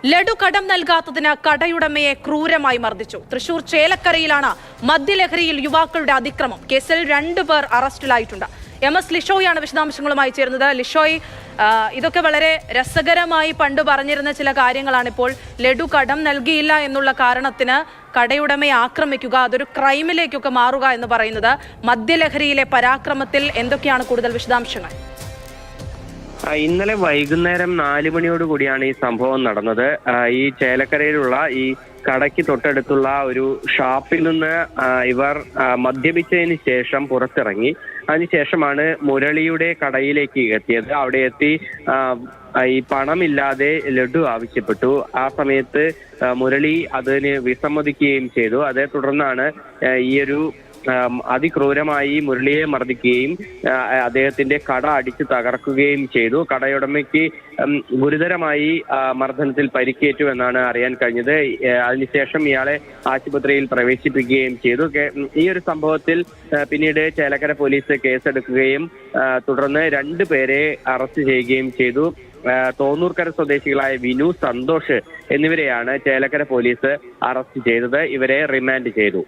ലഡു കടം നൽകാത്തതിന് കടയുടമയെ ക്രൂരമായി മർദ്ദിച്ചു. തൃശൂർ ചേലക്കരയിലാണ് മദ്യലഹരിയിൽ യുവാക്കളുടെ അതിക്രമം. കേസിൽ 2 പേർ അറസ്റ്റിലായിട്ടുണ്ട്. MS ലിഷോയാണ് വിശദാംശങ്ങളുമായി ചേരുന്നത്. ലിഷോയ്, ഇതൊക്കെ വളരെ രസകരമായി പണ്ട് പറഞ്ഞിരുന്ന ചില കാര്യങ്ങളാണ്. ഇപ്പോൾ ലഡു കടം നൽകിയില്ല എന്നുള്ള കാരണത്തിന് കടയുടമയെ ആക്രമിക്കുക, അതൊരു ക്രൈമിലേക്കൊക്കെ മാറുക എന്ന് പറയുന്നത്. മദ്യലഹരിയിലെ പരാക്രമത്തിൽ എന്തൊക്കെയാണ് കൂടുതൽ വിശദാംശങ്ങൾ? ഇന്നലെ വൈകുന്നേരം 4 മണിയോടുകൂടിയാണ് ഈ സംഭവം നടന്നത്. ഈ ചേലക്കരയിലുള്ള ഈ കടയ്ക്ക് തൊട്ടടുത്തുള്ള ഒരു ഷാപ്പിൽ നിന്ന് ഇവർ മദ്യപിച്ചതിന് ശേഷം പുറത്തിറങ്ങി. അതിനുശേഷമാണ് മുരളിയുടെ കടയിലേക്ക് എത്തിയത്. അവിടെ എത്തി ഈ പണമില്ലാതെ ലഡു ആവശ്യപ്പെട്ടു. ആ സമയത്ത് മുരളി അതിന് വിസമ്മതിക്കുകയും ചെയ്തു. അതേ തുടർന്നാണ് ഈ ഒരു അതിക്രൂരമായി മുരളിയെ മർദ്ദിക്കുകയും അദ്ദേഹത്തിന്റെ കട അടിച്ചു തകർക്കുകയും ചെയ്തു. കടയുടമയ്ക്ക് ഗുരുതരമായി മർദ്ദനത്തിൽ പരിക്കേറ്റു എന്നാണ് അറിയാൻ കഴിഞ്ഞത്. അതിനുശേഷം ഇയാളെ ആശുപത്രിയിൽ പ്രവേശിപ്പിക്കുകയും ചെയ്തു. ഈ ഒരു സംഭവത്തിൽ പിന്നീട് ചേലക്കര പോലീസ് കേസെടുക്കുകയും തുടർന്ന് 2 പേരെ അറസ്റ്റ് ചെയ്യുകയും ചെയ്തു. തോന്നൂർക്കര സ്വദേശികളായ വിനു, സന്തോഷ് എന്നിവരെയാണ് ചേലക്കര പോലീസ് അറസ്റ്റ് ചെയ്തത്. ഇവരെ റിമാൻഡ് ചെയ്തു.